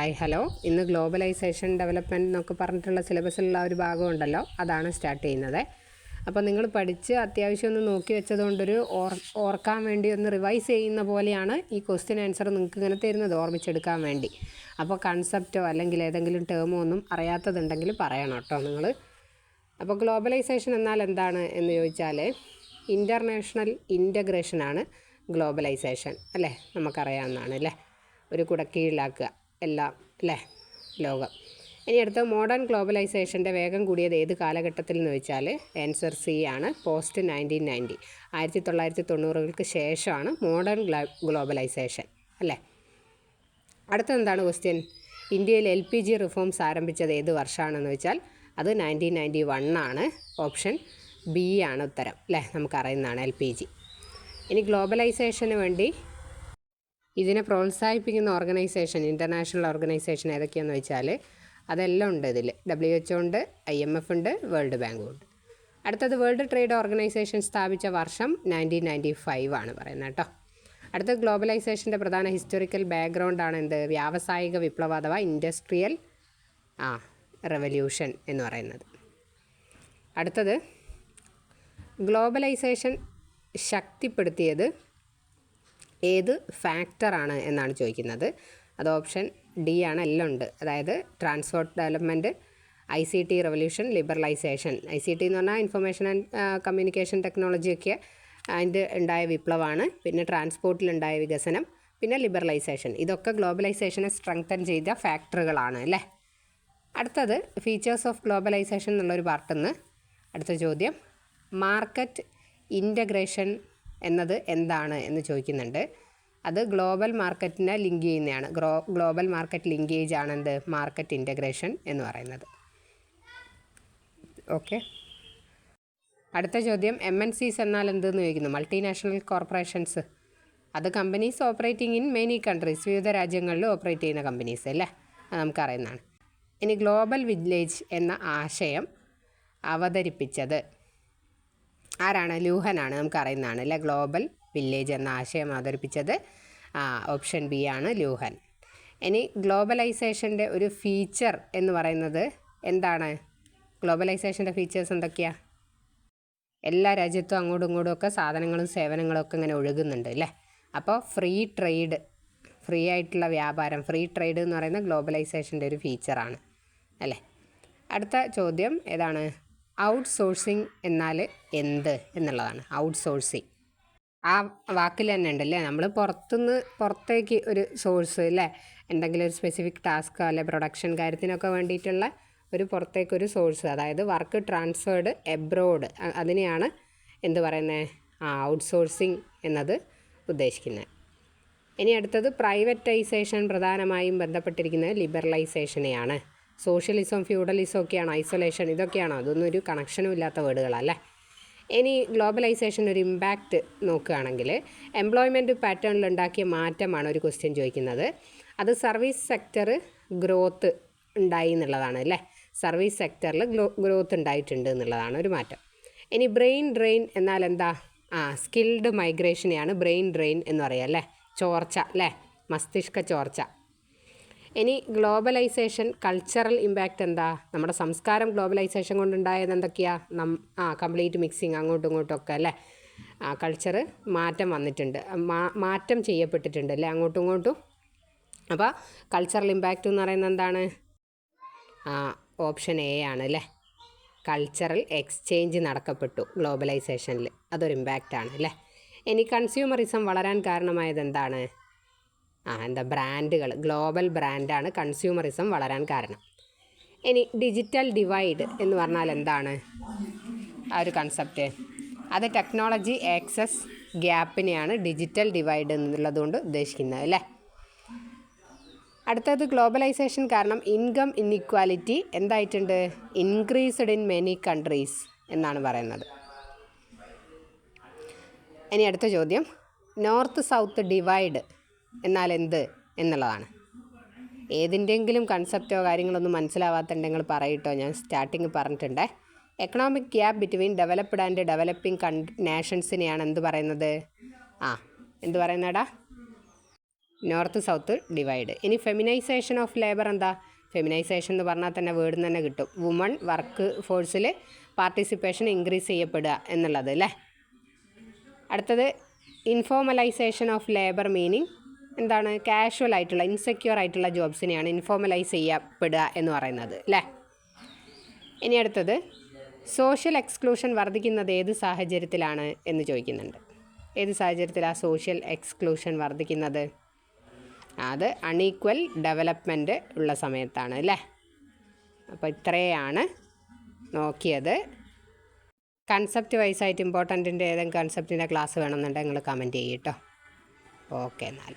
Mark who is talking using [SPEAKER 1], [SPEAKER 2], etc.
[SPEAKER 1] Hi hello. ഇന്ന് globalisation development എന്നൊക്കെ പറഞ്ഞിട്ടുള്ള സിലബസിലുള്ള ഒരു ഭാഗമുണ്ടല്ലോ, അതാണ് സ്റ്റാർട്ട് ചെയ്യുന്നത്. അപ്പോൾ നിങ്ങൾ പഠിച്ച് അത്യാവശ്യം ഒന്ന് നോക്കി വെച്ചതുകൊണ്ടൊരു ഓർക്കാൻ വേണ്ടി ഒന്ന് റിവൈസ് ചെയ്യുന്ന പോലെയാണ് ഈ ക്വസ്റ്റ്യൻ ആൻസർ നിങ്ങൾക്ക് ഇങ്ങനെ തരുന്നത്, ഓർമ്മിച്ചെടുക്കാൻ വേണ്ടി. അപ്പോൾ കൺസെപ്റ്റോ അല്ലെങ്കിൽ ഏതെങ്കിലും ടേമോ ഒന്നും അറിയാത്തതുണ്ടെങ്കിൽ പറയണം കേട്ടോ നിങ്ങൾ. അപ്പോൾ ഗ്ലോബലൈസേഷൻ എന്നാൽ എന്താണ് എന്ന് ചോദിച്ചാൽ ഇൻ്റർനാഷണൽ ഇൻ്റഗ്രേഷനാണ് ഗ്ലോബലൈസേഷൻ അല്ലേ, നമുക്കറിയാവുന്നതാണ് അല്ലേ. ഒരു കുടക്കീഴിലാക്കുക എല്ലാം അല്ലേ, ലോകം. ഇനി അടുത്ത മോഡേൺ ഗ്ലോബലൈസേഷൻ്റെ വേഗം കൂടിയത് ഏത് കാലഘട്ടത്തിൽ എന്ന് വെച്ചാൽ ആൻസർ സി ആണ്, പോസ്റ്റ് 1990. 1990-കൾക്ക് ശേഷമാണ് മോഡേൺ ഗ്ലോബലൈസേഷൻ അല്ലേ. അടുത്തെന്താണ് ക്വസ്റ്റ്യൻ? ഇന്ത്യയിൽ LPG റിഫോംസ് ആരംഭിച്ചത് ഏത് വർഷമാണെന്ന് വെച്ചാൽ അത് 1991 ആണ്. ഓപ്ഷൻ ബി ആണ് ഉത്തരം അല്ലേ, നമുക്കറിയുന്നതാണ് LPG. ഇനി ഗ്ലോബലൈസേഷന് വേണ്ടി ഇതിനെ പ്രോത്സാഹിപ്പിക്കുന്ന ഓർഗനൈസേഷൻ, ഇൻ്റർനാഷണൽ ഓർഗനൈസേഷൻ ഏതൊക്കെയാണെന്ന് വെച്ചാൽ അതെല്ലാം ഉണ്ട് ഇതിൽ. WHO ഉണ്ട്, IMF ഉണ്ട്, വേൾഡ് ബാങ്കും ഉണ്ട്. അടുത്തത് വേൾഡ് ട്രേഡ് ഓർഗനൈസേഷൻ സ്ഥാപിച്ച വർഷം 1995 ആണ് പറയുന്നത് കേട്ടോ. അടുത്ത ഗ്ലോബലൈസേഷൻ്റെ പ്രധാന ഹിസ്റ്റോറിക്കൽ ബാക്ക്ഗ്രൗണ്ടാണ് എന്ത്? വ്യാവസായിക വിപ്ലവം അഥവാ ഇൻഡസ്ട്രിയൽ റെവല്യൂഷൻ എന്ന് പറയുന്നത്. അടുത്തത് ഗ്ലോബലൈസേഷൻ ശക്തിപ്പെടുത്തിയത് ഏത് ഫാക്ടറാണ് എന്നാണ് ചോദിക്കുന്നത്. അത് ഓപ്ഷൻ ഡി ആണ്, എല്ലാം ഉണ്ട്. അതായത് transport development, ICT revolution, liberalisation. ICT എന്ന് പറഞ്ഞാൽ ഇൻഫർമേഷൻ ആൻഡ് കമ്മ്യൂണിക്കേഷൻ ടെക്നോളജിയൊക്കെ അതിൻ്റെ ഉണ്ടായ വിപ്ലവമാണ്. പിന്നെ ട്രാൻസ്പോർട്ടിലുണ്ടായ വികസനം, പിന്നെ ലിബറലൈസേഷൻ. ഇതൊക്കെ ഗ്ലോബലൈസേഷനെ സ്ട്രെങ്തൻ ചെയ്ത ഫാക്ടറുകളാണ് അല്ലേ. അടുത്തത് ഫീച്ചേഴ്സ് ഓഫ് ഗ്ലോബലൈസേഷൻ എന്നുള്ളൊരു പാർട്ടിൽ നിന്ന് അടുത്ത ചോദ്യം, മാർക്കറ്റ് ഇൻ്റഗ്രേഷൻ എന്നത് എന്താണ് എന്ന് ചോദിക്കുന്നുണ്ട്. അത് ഗ്ലോബൽ മാർക്കറ്റിനെ ലിങ്ക് ചെയ്യുന്നതാണ്. ഗ്ലോബൽ മാർക്കറ്റ് ലിങ്കേജ് ആണ് എന്ത്? മാർക്കറ്റ് ഇൻ്റഗ്രേഷൻ എന്ന് പറയുന്നത്. ഓക്കെ. അടുത്ത ചോദ്യം, MNCs എന്നാൽ എന്തെന്ന് ചോദിക്കുന്നു. Multinational corporations. അത് companies operating in many countries, വിവിധ രാജ്യങ്ങളിൽ ഓപ്പറേറ്റ് ചെയ്യുന്ന കമ്പനീസ് അല്ലേ, അത് നമുക്കറിയുന്നതാണ്. ഇനി ഗ്ലോബൽ വില്ലേജ് എന്ന ആശയം അവതരിപ്പിച്ചത് ആരാണ്? ലൂഹനാണ്, നമുക്കറിയുന്നതാണ് അല്ലേ. ഗ്ലോബൽ വില്ലേജ് എന്ന ആശയം അവതരിപ്പിച്ചത് ഓപ്ഷൻ ബി ആണ്, ലൂഹൻ. ഇനി ഗ്ലോബലൈസേഷൻ്റെ ഒരു ഫീച്ചർ എന്ന് പറയുന്നത് എന്താണ്? ഗ്ലോബലൈസേഷൻ്റെ ഫീച്ചേഴ്സ് എന്തൊക്കെയാണ്? എല്ലാ രാജ്യത്തും അങ്ങോട്ടും ഇങ്ങോട്ടും ഒക്കെ സാധനങ്ങളും സേവനങ്ങളും ഒക്കെ ഇങ്ങനെ ഒഴുകുന്നുണ്ട് അല്ലേ. അപ്പോൾ ഫ്രീ ട്രേഡ്, ഫ്രീ ആയിട്ടുള്ള വ്യാപാരം, ഫ്രീ ട്രേഡ് എന്ന് പറയുന്ന ഗ്ലോബലൈസേഷൻ്റെ ഒരു ഫീച്ചറാണ് അല്ലേ. അടുത്ത ചോദ്യം ഏതാണ്? ഔട്ട് സോഴ്സിങ് എന്നാൽ എന്ത് എന്നുള്ളതാണ്. ഔട്ട് സോഴ്സിങ് ആ വാക്കിൽ തന്നെ ഉണ്ടല്ലേ, നമ്മൾ പുറത്തേക്ക് ഒരു സോഴ്സ് അല്ലേ, എന്തെങ്കിലും ഒരു സ്പെസിഫിക് ടാസ്ക് അല്ലെ പ്രൊഡക്ഷൻ കാര്യത്തിനൊക്കെ വേണ്ടിയിട്ടുള്ള ഒരു പുറത്തേക്കൊരു സോഴ്സ്, അതായത് വർക്ക് ട്രാൻസ്ഫേർഡ് എബ്രോഡ്, അതിനെയാണ് എന്ത് പറയുന്നത്? ഔട്ട് സോഴ്സിങ് എന്നത് ഉദ്ദേശിക്കുന്നത്. ഇനി അടുത്തത് പ്രൈവറ്റൈസേഷൻ പ്രധാനമായും ബന്ധപ്പെട്ടിരിക്കുന്നത് ലിബറലൈസേഷനെയാണ്. സോഷ്യലിസം, ഫ്യൂഡലിസം ഒക്കെയാണോ, ഐസൊലേഷൻ ഇതൊക്കെയാണോ? അതൊന്നും ഒരു കണക്ഷനും ഇല്ലാത്ത വേർഡുകളല്ലേ. ഇനി ഗ്ലോബലൈസേഷൻ ഒരു ഇമ്പാക്റ്റ് നോക്കുകയാണെങ്കിൽ എംപ്ലോയ്മെൻറ്റ് പാറ്റേണിൽ ഉണ്ടാക്കിയ മാറ്റമാണ് ഒരു ക്വസ്റ്റ്യൻ ചോദിക്കുന്നത്. അത് സർവീസ് സെക്ടർ ഗ്രോത്ത് ഉണ്ടായി എന്നുള്ളതാണ് അല്ലേ. സർവീസ് സെക്ടറിൽ ഗ്രോത്ത് ഉണ്ടായിട്ടുണ്ട് എന്നുള്ളതാണ് ഒരു മാറ്റം. ഇനി ബ്രെയിൻ ഡ്രെയിൻ എന്നാൽ എന്താ? സ്കിൽഡ് മൈഗ്രേഷനെയാണ് ബ്രെയിൻ ഡ്രെയിൻ എന്ന് പറയുക അല്ലേ, ചോർച്ച അല്ലേ, മസ്തിഷ്ക ചോർച്ച. ഇനി ഗ്ലോബലൈസേഷൻ കൾച്ചറൽ ഇമ്പാക്റ്റ് എന്താ? നമ്മുടെ സംസ്കാരം ഗ്ലോബലൈസേഷൻ കൊണ്ടുണ്ടായത് എന്തൊക്കെയാണ്? കംപ്ലീറ്റ് മിക്സിങ്, അങ്ങോട്ടും ഇങ്ങോട്ടും ഒക്കെ അല്ലേ. കൾച്ചർ മാറ്റം വന്നിട്ടുണ്ട്, മാറ്റം ചെയ്യപ്പെട്ടിട്ടുണ്ട് അല്ലേ, അങ്ങോട്ടും ഇങ്ങോട്ടും. അപ്പോൾ കൾച്ചറൽ ഇമ്പാക്റ്റ് എന്ന് പറയുന്നത് എന്താണ്? ഓപ്ഷൻ എ ആണ് അല്ലേ. കൾച്ചറൽ എക്സ്ചേഞ്ച് നടക്കപ്പെട്ടു ഗ്ലോബലൈസേഷനിൽ, അതൊരു ഇമ്പാക്റ്റാണ് അല്ലേ. ഇനി കൺസ്യൂമറിസം വളരാൻ കാരണമായത് എന്താണ്? ബ്രാൻഡുകൾ, ഗ്ലോബൽ ബ്രാൻഡാണ് കൺസ്യൂമറിസം വളരാൻ കാരണം. ഇനി ഡിജിറ്റൽ ഡിവൈഡ് എന്ന് പറഞ്ഞാൽ എന്താണ് ആ ഒരു കൺസെപ്റ്റ്? അത് ടെക്നോളജി ആക്സസ് ഗ്യാപ്പിനെയാണ് ഡിജിറ്റൽ ഡിവൈഡ് എന്നുള്ളതുകൊണ്ട് ഉദ്ദേശിക്കുന്നത് അല്ലേ. അടുത്തത് ഗ്ലോബലൈസേഷൻ കാരണം ഇൻകം ഇൻഇക്വാലിറ്റി എന്തായിട്ടുണ്ട്? ഇൻക്രീസ്ഡ് ഇൻ മെനി കൺട്രീസ് എന്നാണ് പറയുന്നത്. ഇനി അടുത്ത ചോദ്യം, നോർത്ത് സൗത്ത് ഡിവൈഡ് എന്നാൽ എന്ത് എന്നുള്ളതാണ്. ഏതിൻ്റെങ്കിലും കൺസെപ്റ്റോ കാര്യങ്ങളൊന്നും മനസ്സിലാവാത്തുണ്ടെങ്കിൽ പറയട്ടോ, ഞാൻ സ്റ്റാർട്ടിങ് പറഞ്ഞിട്ടുണ്ട്. Economic gap between developed and developing നാഷൻസിനെയാണ് എന്ത് പറയുന്നത്? എന്ത് പറയുന്നടാ? North south divide. ഇനി ഫെമിനൈസേഷൻ ഓഫ് ലേബർ എന്താ? ഫെമിനൈസേഷൻ എന്ന് പറഞ്ഞാൽ തന്നെ വേർഡ് തന്നെ കിട്ടും. വുമൺ വർക്ക് ഫോഴ്സിൽ പാർട്ടിസിപ്പേഷൻ ഇൻക്രീസ് ചെയ്യപ്പെടുക എന്നുള്ളത് അല്ലേ. അടുത്തത് ഇൻഫോർമലൈസേഷൻ ഓഫ് ലേബർ മീനിങ് എന്താണ്? കാഷ്വൽ ആയിട്ടുള്ള ഇൻസെക്യൂർ ആയിട്ടുള്ള ജോബ്സിനെയാണ് ഇൻഫോർമലൈസ് ചെയ്യപ്പെടുക എന്ന് പറയുന്നത് അല്ലേ. ഇനി അടുത്തത് സോഷ്യൽ എക്സ്ക്ലൂഷൻ വർദ്ധിക്കുന്നത് ഏത് സാഹചര്യത്തിലാണ് എന്ന് ചോദിക്കുന്നുണ്ട്. ഏത് സാഹചര്യത്തിലാണ് സോഷ്യൽ എക്സ്ക്ലൂഷൻ വർദ്ധിക്കുന്നത്? അത് അൺഈക്വൽ ഡെവലപ്മെൻറ്റ് ഉള്ള സമയത്താണ് അല്ലേ. അപ്പോൾ ഇത്രയാണ് നോക്കിയത്. കൺസെപ്റ്റ് വൈസായിട്ട് ഇമ്പോർട്ടൻറ്റിൻ്റെ ഏതെങ്കിലും കൺസെപ്റ്റിൻ്റെ ക്ലാസ് വേണമെന്നുണ്ടെങ്കിൽ നിങ്ങൾ കമൻറ്റ് ചെയ്യും കേട്ടോ. ഓക്കെ എന്നാൽ.